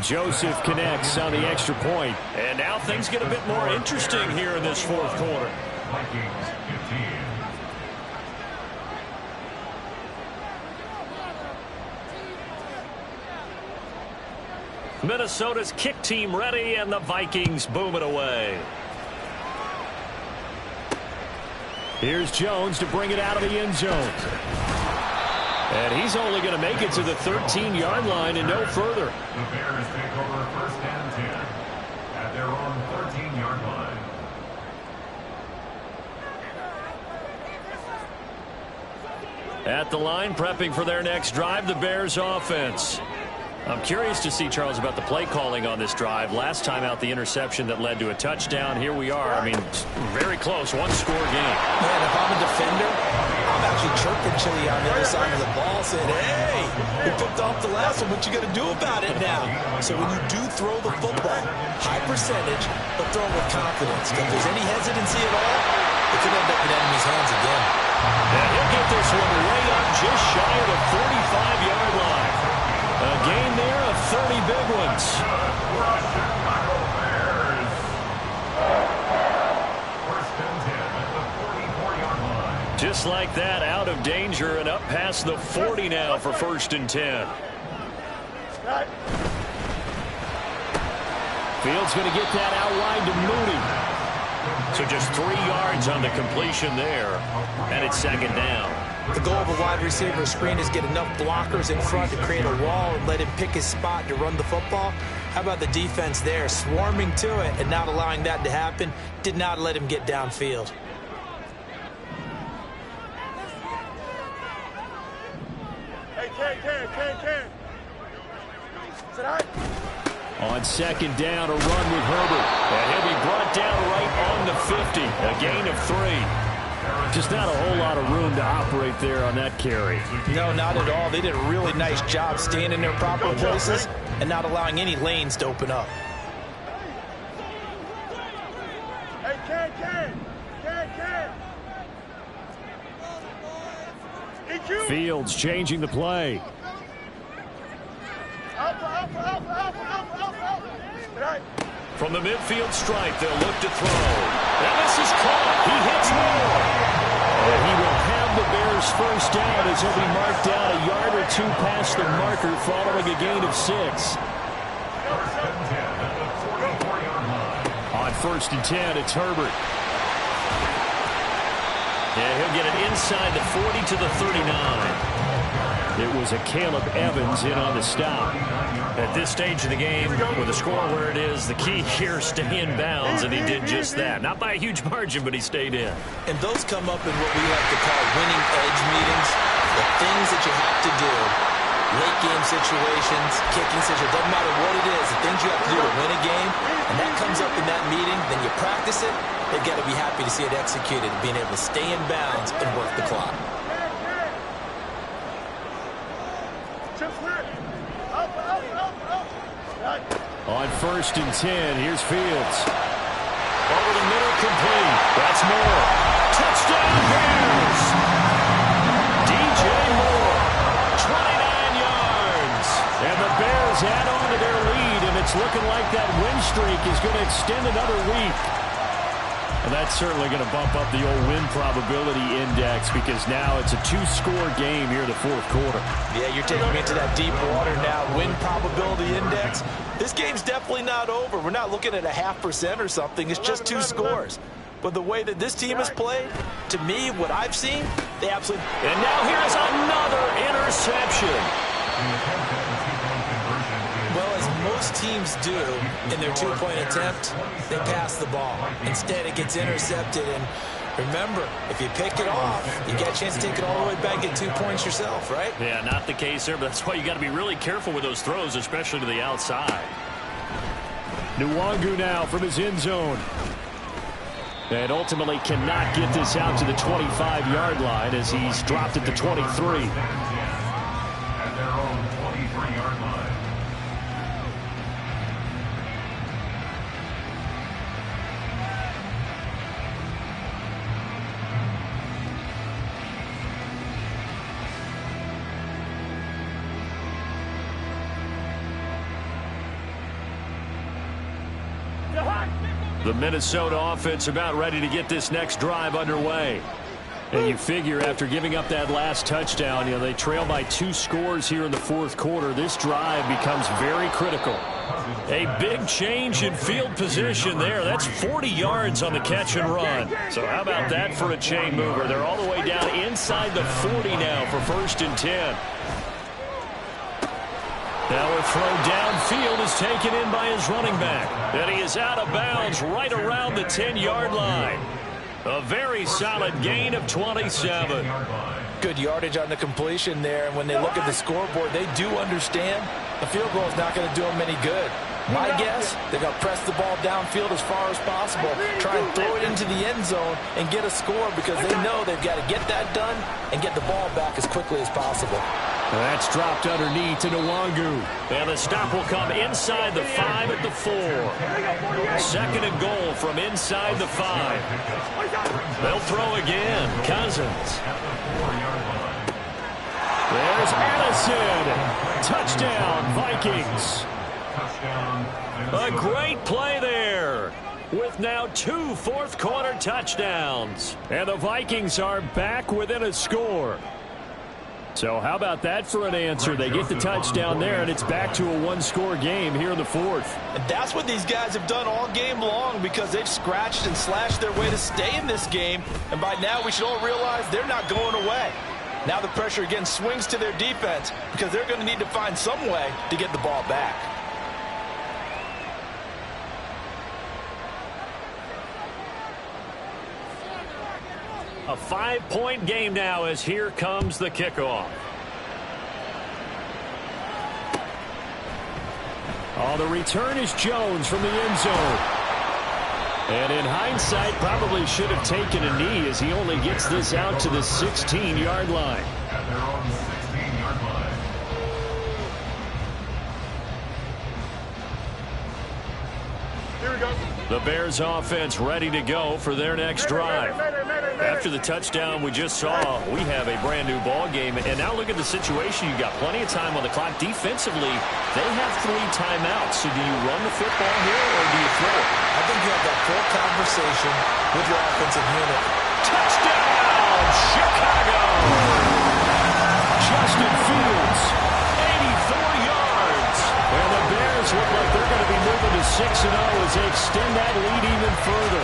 Joseph connects on the extra point. And now things get a bit more interesting here in this 4th quarter. Vikings 15. Minnesota's kick team ready, and the Vikings boom it away. Here's Jones to bring it out of the end zone. And he's only going to make it to the 13-yard line and no further. The Bears take over 1st and 10 at their own 13-yard line. At the line, prepping for their next drive, the Bears offense. I'm curious to see, Charles, about the play calling on this drive. Last time out, the interception that led to a touchdown. Here we are. I mean, very close, one-score game. Man, if I'm a defender, I'm actually chirping Chili on the other side of the ball, saying, hey, we picked off the last one. What you going to do about it now? So when you do throw the football, high percentage, but throw it with confidence. If there's any hesitancy at all, it could end up in enemy's hands again. And he'll get this one way up just shy of the 45-yard line. A gain there of 30 big ones. Just like that, out of danger and up past the 40 now for 1st and 10. Fields going to get that out wide to Mooney. So just 3 yards on the completion there, and it's 2nd down. The goal of a wide receiver screen is get enough blockers in front to create a wall and let him pick his spot to run the football. How about the defense there, swarming to it and not allowing that to happen? Did not let him get downfield. Hey, Ken. Is it all right? On 2nd down, a run with Herbert. And he'll be brought down right on the 50. A gain of 3. Just not a whole lot of room to operate there on that carry. No, not at all. They did a really nice job staying in their proper places and not allowing any lanes to open up. Hey, Ken. EQ. Fields changing the play. Alpha. Right. From the midfield stripe, they'll look to throw. And this is caught. He hits Moore. And he will have the Bears 1st down as he'll be marked down a yard or 2 past the marker following a gain of 6. On 1st and 10, it's Herbert. And he'll get it inside the 40 to the 39. It was a Caleb Evans in on the stop. At this stage of the game, with the score where it is, the key here, stay in bounds, and he did just that. Not by a huge margin, but he stayed in. And those come up in what we like to call winning edge meetings. The things that you have to do, late game situations, kicking situations, doesn't matter what it is, the things you have to do to win a game, and that comes up in that meeting, then you practice it, they've got to be happy to see it executed, being able to stay in bounds and work the clock. On 1st and 10, here's Fields. Over the middle, complete. That's Moore. Touchdown, Bears! DJ Moore, 29 yards. And the Bears add on to their lead, and it's looking like that win streak is going to extend another week. And that's certainly going to bump up the old win probability index because now it's a 2-score game here in the 4th quarter. Yeah, you're taking me into that deep water now. Win probability index. This game's definitely not over. We're not looking at a 0.5% or something. It's just 2 scores. But the way that this team has played, to me, what I've seen, they absolutely... And now here's another interception. Well, as most teams do in their 2-point attempt, they pass the ball. Instead, it gets intercepted. And remember, if you pick it off, you get a chance to take it all the way back, get 2 points yourself, right? Yeah, not the case there, but that's why you got to be really careful with those throws, especially to the outside. Nwangu now from his end zone. And ultimately cannot get this out to the 25-yard line as he's dropped at the 23. At their own 23-yard line. The Minnesota offense about ready to get this next drive underway. And you figure after giving up that last touchdown, they trail by 2 scores here in the 4th quarter. This drive becomes very critical. A big change in field position there. That's 40 yards on the catch and run. So how about that for a chain mover? They're all the way down inside the 40 now for 1st and 10. Now a throw downfield is taken in by his running back. And he is out of bounds right around the 10-yard line. A very solid gain of 27. Good yardage on the completion there. And when they look at the scoreboard, they do understand the field goal is not going to do them any good. My guess, they're going to press the ball downfield as far as possible, try and throw it into the end zone and get a score because they know they've got to get that done and get the ball back as quickly as possible. That's dropped underneath to Nwangu. And the stop will come inside the 5 at the 4. 2nd and goal from inside the 5. They'll throw again. Cousins. There's Addison. Touchdown, Vikings. A great play there, with now 2 fourth-quarter touchdowns. And the Vikings are back within a score. So how about that for an answer? They get the touchdown there, and it's back to a one-score game here in the 4th. And that's what these guys have done all game long because they've scratched and slashed their way to stay in this game. And by now, we should all realize they're not going away. Now the pressure again swings to their defense because they're going to need to find some way to get the ball back. A 5-point game now as here comes the kickoff. Oh, the return is Jones from the end zone. And in hindsight, probably should have taken a knee as he only gets this out to the 16-yard line. At their own 16-yard line. Here we go. The Bears offense ready to go for their next drive. After the touchdown we just saw, we have a brand new ball game. And now look at the situation. You've got plenty of time on the clock. Defensively, they have 3 timeouts. So do you run the football here or do you throw it? I think you have that full conversation with your offensive unit. Touchdown, Chicago! Justin Fields, 84 yards. and the Bears look like they're going to be moving to 6-0 as they extend that lead even further.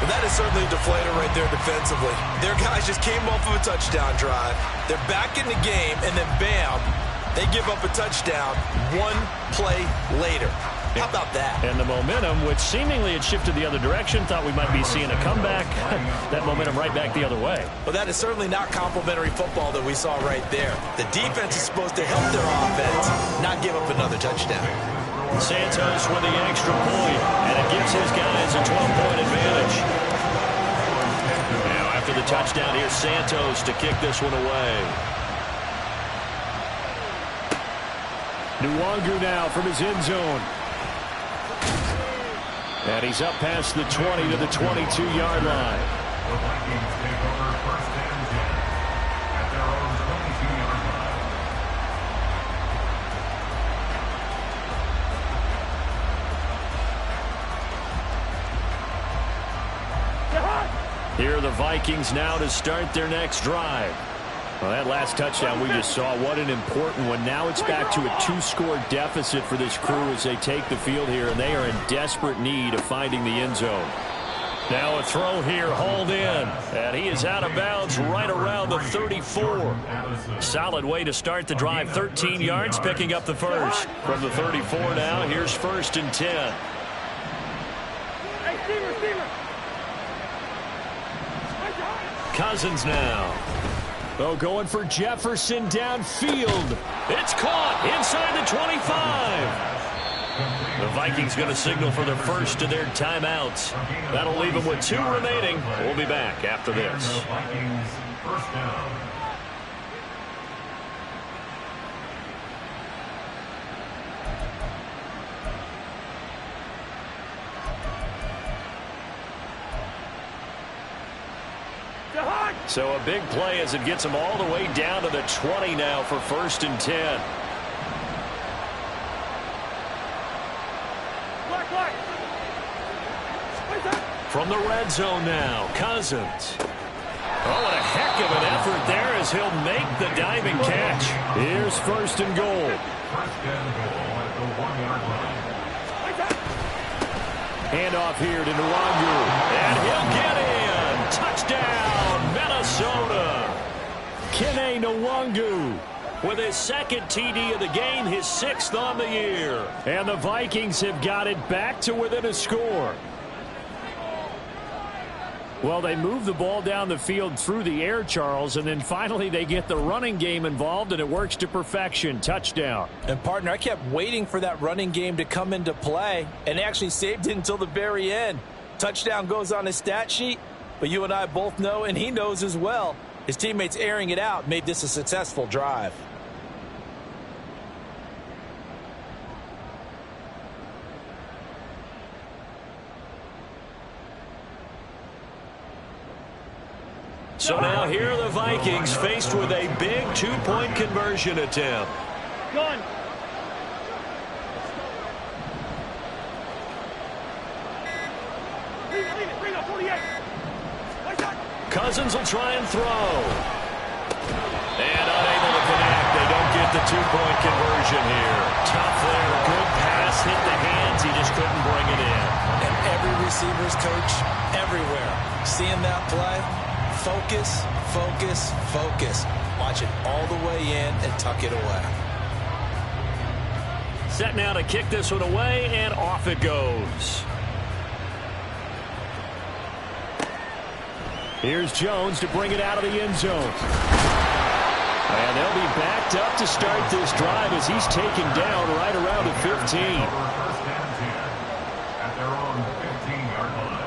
Well, that is certainly a deflator right there defensively. Their guys just came off of a touchdown drive. They're back in the game, and then bam, they give up a touchdown 1 play later. How about that? And the momentum, which seemingly had shifted the other direction, thought we might be seeing a comeback. That momentum right back the other way. Well, that is certainly not complimentary football that we saw right there. The defense is supposed to help their offense, not give up another touchdown. Santos with the extra point, and it gives his guys a 12-point advantage. Now, after the touchdown, here's Santos to kick this one away. Nwangu now from his end zone. And he's up past the 20 to the 22-yard line. The Vikings take over 1st and 10 at their own 22-yard line. Here are the Vikings now to start their next drive. Well, that last touchdown we just saw, what an important one. Now it's back to a 2-score deficit for this crew as they take the field here, and they are in desperate need of finding the end zone. Now a throw here, hauled in, and he is out of bounds right around the 34. Solid way to start the drive, 13 yards, picking up the first. From the 34 now, here's 1st and 10. Hey, Steamer. Cousins now. Oh, going for Jefferson downfield. It's caught inside the 25. The Vikings going to signal for their first of their timeouts. That'll leave them with 2 remaining. We'll be back after this. Vikings 1st down. So a big play as it gets them all the way down to the 20 now for 1st and 10. From the red zone now, Cousins. Oh, what a heck of an effort there as he'll make the diving catch. Here's 1st and goal. 1st and goal at the 1-yard line. Handoff here to Nwangu. And he'll get in. Touchdown, Minnesota. Kene Nwangu. With his 2nd TD of the game, his 6th on the year. And the Vikings have got it back to within a score. Well, they move the ball down the field through the air, Charles, and then finally they get the running game involved, and it works to perfection. Touchdown. And, partner, I kept waiting for that running game to come into play, and they actually saved it until the very end. Touchdown goes on his stat sheet, but you and I both know, and he knows as well, his teammates airing it out made this a successful drive. So now here are the Vikings faced with a big two-point conversion attempt. Gun. Bring up 48. Cousins will try and throw. And unable to connect. They don't get the two-point conversion here. Tough there. Good pass. Hit the hands. He just couldn't bring it in. And every receiver's coach everywhere seeing that play. Focus, focus, focus. Watch it all the way in and tuck it away. Set now to kick this one away, and off it goes. Here's Jones to bring it out of the end zone. And they'll be backed up to start this drive as he's taken down right around the 15. First and 10 at their own 15-yard line.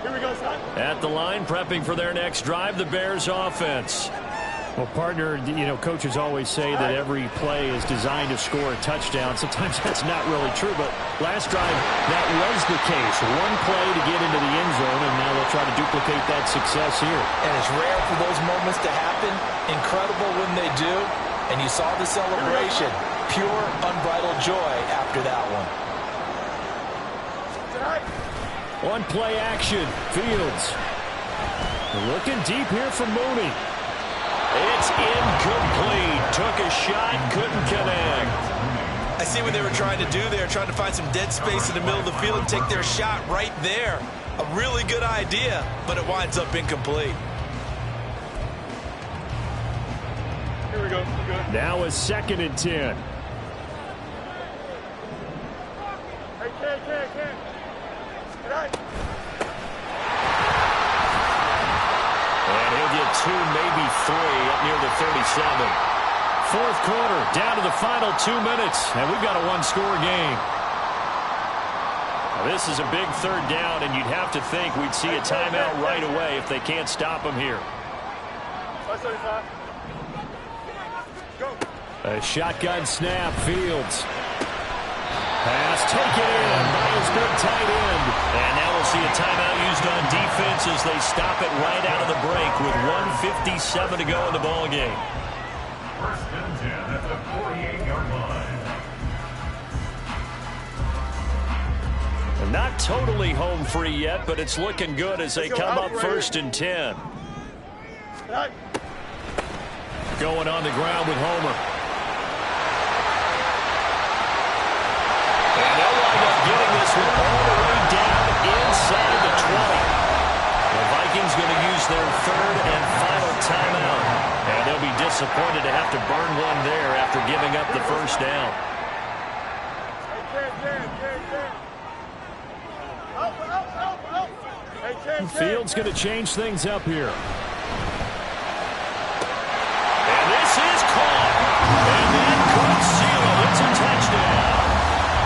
Here we go, son. At the line, prepping for their next drive, the Bears offense. Well, partner, you know, coaches always say that every play is designed to score a touchdown. Sometimes that's not really true, but last drive, that was the case. One play to get into the end zone, and now they'll try to duplicate that success here. And it's rare for those moments to happen. Incredible when they do. And you saw the celebration. Pure, unbridled joy after that one. On play action, Fields. Looking deep here for Mooney. It's incomplete. Took a shot, couldn't connect. I see what they were trying to do there, trying to find some dead space in the middle of the field and take their shot right there. A really good idea, but it winds up incomplete. Here we go. Good. Now a 2nd and 10. Hey, Ken. Good night. And he'll get 2, maybe 3 up near the 37. Fourth quarter, down to the final 2 minutes, and we've got a one-score game. Now, this is a big 3rd down, and you'd have to think we'd see a timeout right away if they can't stop him here. 575. Go. A shotgun snap, Fields. Pass taken in by his big tight end. And now we'll see a timeout used on defense as they stop it right out of the break with 1:57 to go in the ballgame. First and 10 at the 48-yard line. Not totally home free yet, but it's looking good as they come up 1st and 10. Going on the ground with Homer. And they'll wind up getting this one all the way down inside the 20. The Vikings going to use their 3rd and final timeout. And they'll be disappointed to have to burn one there after giving up the 1st down. Fields going to change things up here. And this is caught. And that could seal it. It's a touchdown.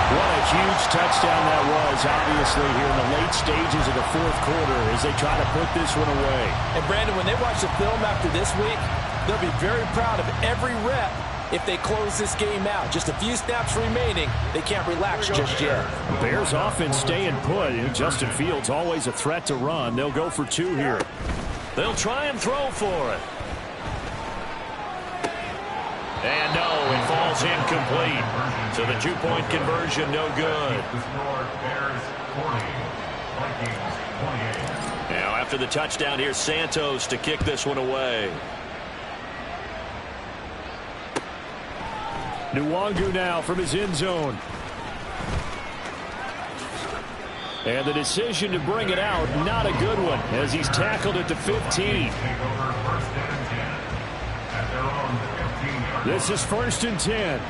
What a huge touchdown that was, obviously, here in the late stages of the 4th quarter as they try to put this one away. And, Brandon, when they watch the film after this week, they'll be very proud of every rep if they close this game out. Just a few snaps remaining. They can't relax just yet. Bears offense staying put. Justin Fields always a threat to run. They'll go for 2 here. They'll try and throw for it. And no, it falls incomplete. So the 2-point conversion, no good. The score, Bears 40, Vikings 28. Now after the touchdown, here's Santos to kick this one away. Nwangu now from his end zone. And the decision to bring it out, not a good one, as he's tackled at the 15. This is 1st and 10.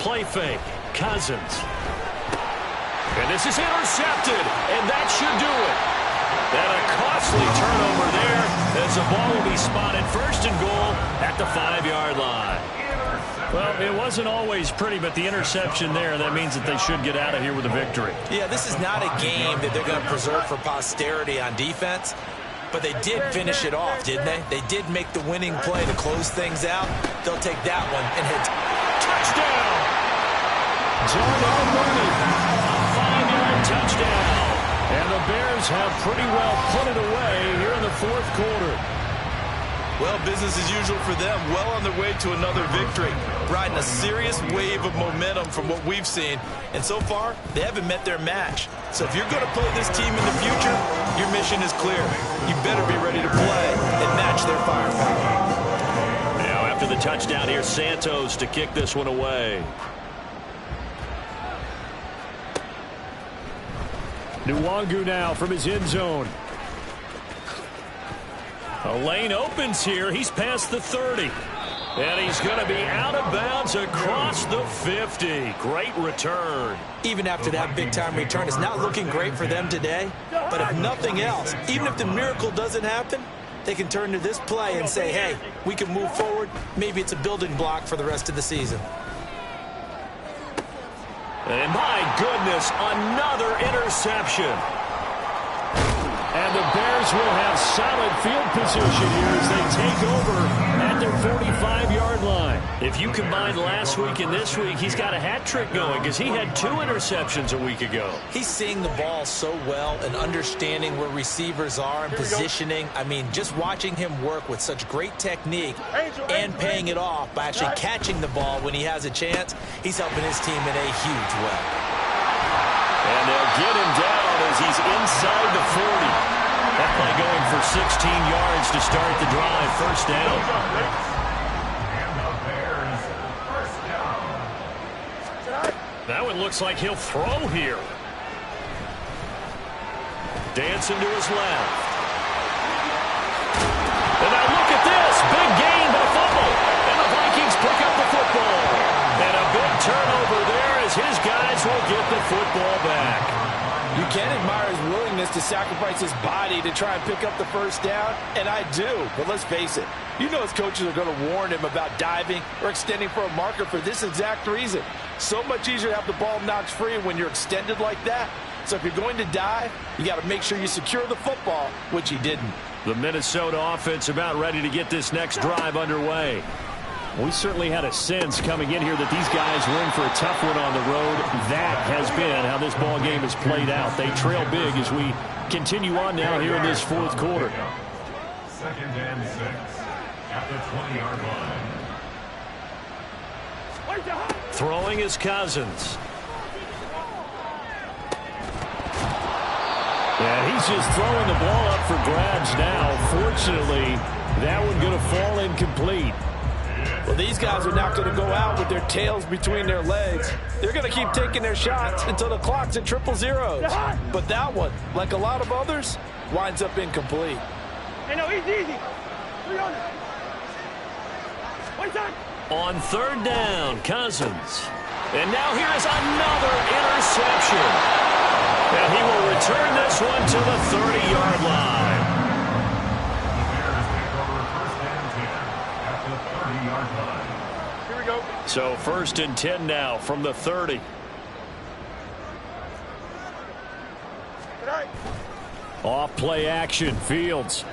play fake. Cousins. And this is intercepted, and that should do it. And a costly turnover there as the ball will be spotted first and goal at the 5-yard line. Well, it wasn't always pretty, but the interception there, that means that they should get out of here with a victory. Yeah, this is not a game that they're going to preserve for posterity on defense, but they did finish it off, didn't they? They did make the winning play to close things out. They'll take that one and hit. Touchdown! Darnell Mooney, a 5-yard touchdown. And the Bears have pretty well put it away here in the fourth quarter. Well, business as usual for them. Well on their way to another victory. Riding a serious wave of momentum from what we've seen. And so far, they haven't met their match. So if you're going to play this team in the future, your mission is clear. You better be ready to play and match their firepower. Now after the touchdown here, Santos to kick this one away. Nwangu now from his end zone. A lane opens here. He's past the 30. And he's going to be out of bounds across the 50. Great return. Even after that big-time return, it's not looking great for them today. But if nothing else, even if the miracle doesn't happen, they can turn to this play and say, hey, we can move forward. Maybe it's a building block for the rest of the season. And my goodness, another interception. And the Bears will have solid field position here as they take over at their 45-yard line. If you combine last week and this week, he's got a hat trick going because he had 2 interceptions a week ago. He's seeing the ball so well and understanding where receivers are and positioning. I mean, just watching him work with such great technique and paying it off by actually catching the ball when he has a chance, he's helping his team in a huge way. And they'll get him down as he's inside the 40. That play going for 16 yards to start the drive. First down. And the Bears, first down. That one looks like he'll throw here. Dancing to his left. And now look at this. Big gain by fumble. And the Vikings pick up the football. And a big turnover there as his guys will get the football back. You can admire his willingness to sacrifice his body to try and pick up the first down, and I do. But let's face it, you know his coaches are going to warn him about diving or extending for a marker for this exact reason. So much easier to have the ball knocked free when you're extended like that. So if you're going to dive, you got to make sure you secure the football, which he didn't. The Minnesota offense about ready to get this next drive underway. We certainly had a sense coming in here that these guys were in for a tough one on the road. That has been how this ball game has played out. They trail big as we continue on now here in this fourth quarter. 2nd and 6 at the 20-yard line. Throwing is Cousins. And he's just throwing the ball up for grabs now. Fortunately, that one going to fall incomplete. Well, these guys are not going to go out with their tails between their legs. They're going to keep taking their shots until the clock's at 0-0. But that one, like a lot of others, winds up incomplete. Hey, no, easy. 3 on it. 1 time. On 3rd down, Cousins. And now here's another interception. And he will return this one to the 30-yard line. Here we go. So 1st and 10 now from the 30. Good night. Off play action, Fields.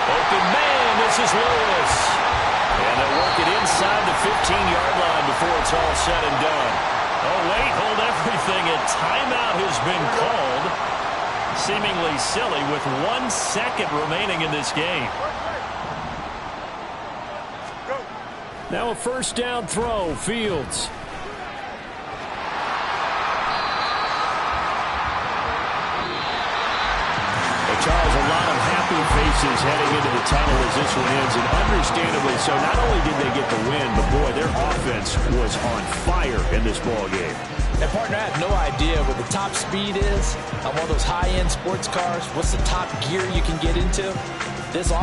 Open man, this is Lewis. And they'll work it inside the 15-yard line before it's all said and done. Oh, wait, hold everything. A timeout has been called. Seemingly silly with 1 second remaining in this game. Now a first down throw, Fields. Charles, a lot of happy faces heading into the tunnel as this one ends, and understandably so. Not only did they get the win, but boy, their offense was on fire in this ball game. And partner, I have no idea what the top speed is on one of those high-end sports cars. What's the top gear you can get into? This